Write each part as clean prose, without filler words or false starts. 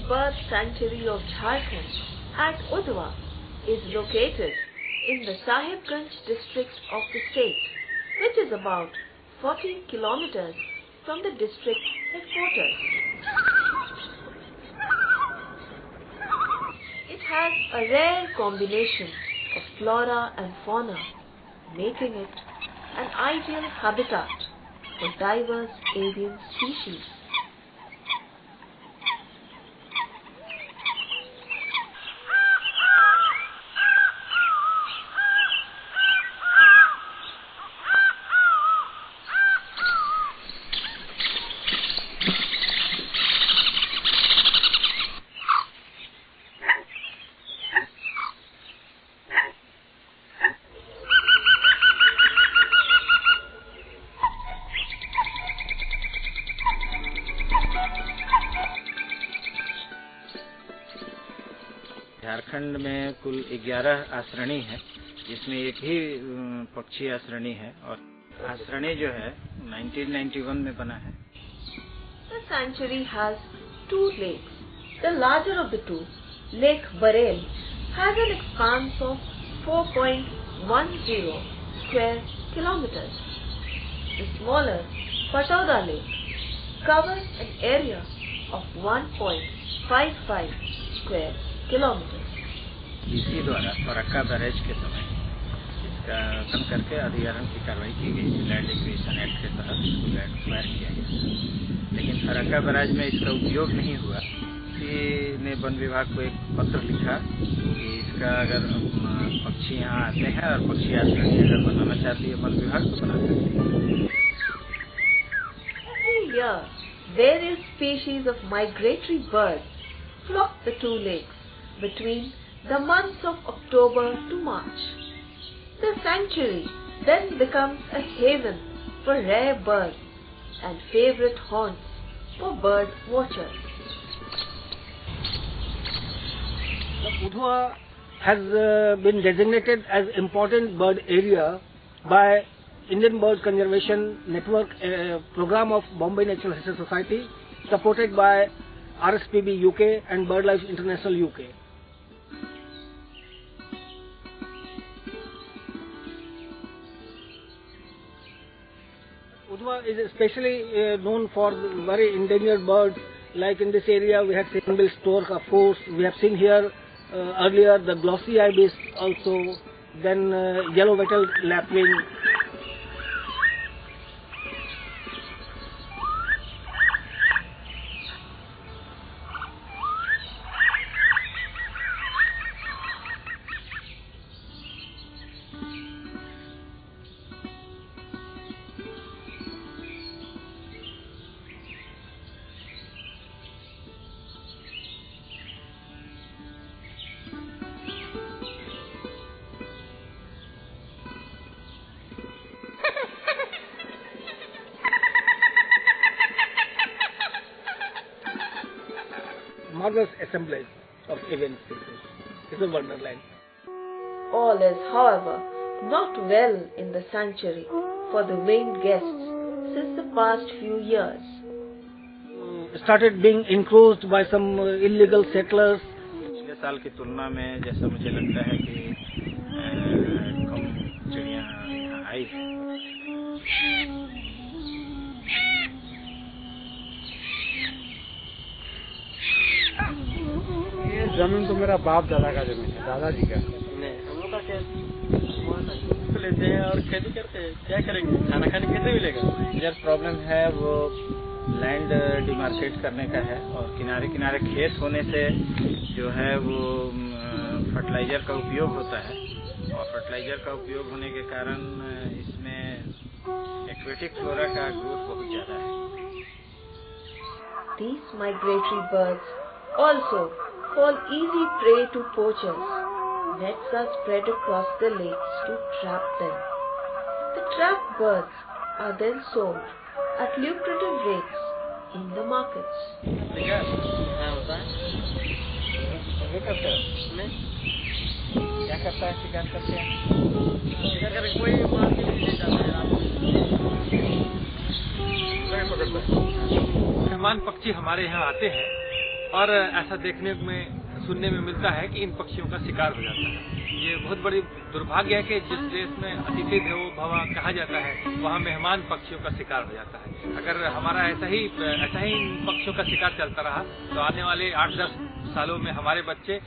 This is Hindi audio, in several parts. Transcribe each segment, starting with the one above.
bird sanctuary of Jharkhand at Udhwa is located in the Sahibganj district of the state, which is about 40 kilometers from the district headquarters. It has a rare combination of flora and fauna, making it an ideal habitat for diverse avian species. Jharkhand में कुल 11 आश्रणी है, जिसमें एक ही पक्षी आश्रणी है और आश्रणी जो है 1991 में बना है। The sanctuary has two lakes. The larger of the two, Lake Barel, has an expanse of 4.10 square kilometers. The smaller Patauda Lake covers an area of 1.55 square kilometers. DC द्वारा फरक्का बैरेज के समय इसका खत्म करके अधिग्रहण की कार्रवाई की गई, लैंड एक्विजिशन एक्ट के तहत इसको लैंड एक्वायर किया गया। लेकिन फरक्का बैरेज में इसका उपयोग नहीं हुआ। किसी ने वन विभाग को एक पत्र लिखा कि इसका अगर पक्षी यहाँ आते हैं और पक्षी आश्रय अगर बनाना चाहती है वन विभाग तो बना सकती है। Every year, various species of migratory birds flock the two lakes between the months of October to March. The sanctuary then becomes a haven for rare birds and favorite haunts for bird watchers. Udhwa has been designated as important bird area by Indian Bird Conservation Network program of Bombay Natural History Society, supported by RSPB UK and BirdLife International UK. Udhwa is especially known for very endangered birds. Like in this area, we have seen stork, of course. We have seen here earlier the glossy ibis also, then yellow-wattled lapwing. Marvelous assemblage of avian species. It's a wonderland. All is, however, not well in the sanctuary for the winged guests since the past few years. Started being encroached by some illegal settlers. पिछले साल की तुलना में जैसा मुझे लगता है कि कम चिड़िया यहाँ आई है। ये जमीन तो मेरा बाप दादा का जमीन है, दादाजी का। नहीं, हम लोग का क्या लेते हैं और खेती करते हैं, क्या करेंगे, खाना खाने कैसे मिलेगा। मेजर प्रॉब्लम है वो लैंड डिमार्केट करने का है और किनारे किनारे खेत होने से जो है वो फर्टिलाइजर का उपयोग होता है और फर्टिलाइजर का उपयोग होने के कारण इसमें एक्वेटिक फ्लोरा का ग्रोथ बहुत ज्यादा है। These migratory birds also fall easy prey to poachers. Nets are spread across the lakes to trap them. The trapped birds are then sold at lucrative rates in the markets. हाँ होता है। करते हो? नहीं, क्या करता है शिकार करते हैं? शिकार करके कोई मार के ले जाता है, रात में पकड़ता है। मेहमान पक्षी हमारे यहाँ आते हैं और ऐसा देखने में सुनने में मिलता है कि इन पक्षियों का शिकार हो जाता है। ये बहुत बड़ी दुर्भाग्य है कि जिस देश में अतिथि देवो भव कहा जाता है वहाँ मेहमान पक्षियों का शिकार हो जाता है। अगर हमारा ऐसा ही इन पक्षियों का शिकार चलता रहा तो आने वाले 8-10 सालों में हमारे बच्चे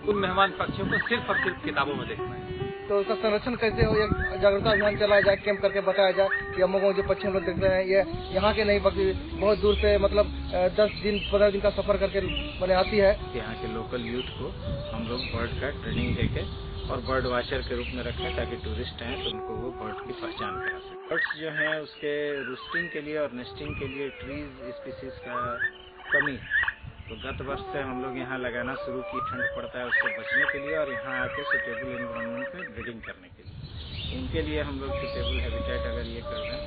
उन मेहमान पक्षियों को सिर्फ और सिर्फ किताबों में देख पाएंगे। तो उसका संरक्षण कैसे हो, एक जागरूकता अभियान चलाया जाए, कैंप करके बताया जाए कि हम लोगों जो पक्षी हम लोग देख रहे हैं ये यहाँ के नहीं बल्कि बहुत दूर से मतलब 10 दिन 15 दिन का सफर करके मैंने आती है। यहाँ के लोकल यूथ को हम लोग बर्ड का ट्रेनिंग देके और बर्ड वॉचर के रूप में रखें ताकि टूरिस्ट आए तो उनको वो बर्ड की पहचान करा सकें। बर्ड्स जो हैं उसके रूस्टिंग के लिए और नेस्टिंग के लिए ट्रीज स्पीसीज का कमी है, तो गत वर्ष से हम लोग यहाँ लगाना शुरू की। ठंड पड़ता है उससे बचने के लिए और यहाँ आके सुटेबल एनवायरनमेंट में ब्रीडिंग करने के लिए। उनके लिए हम लोग सुटेबल हैबिटेट अगर ये कर दें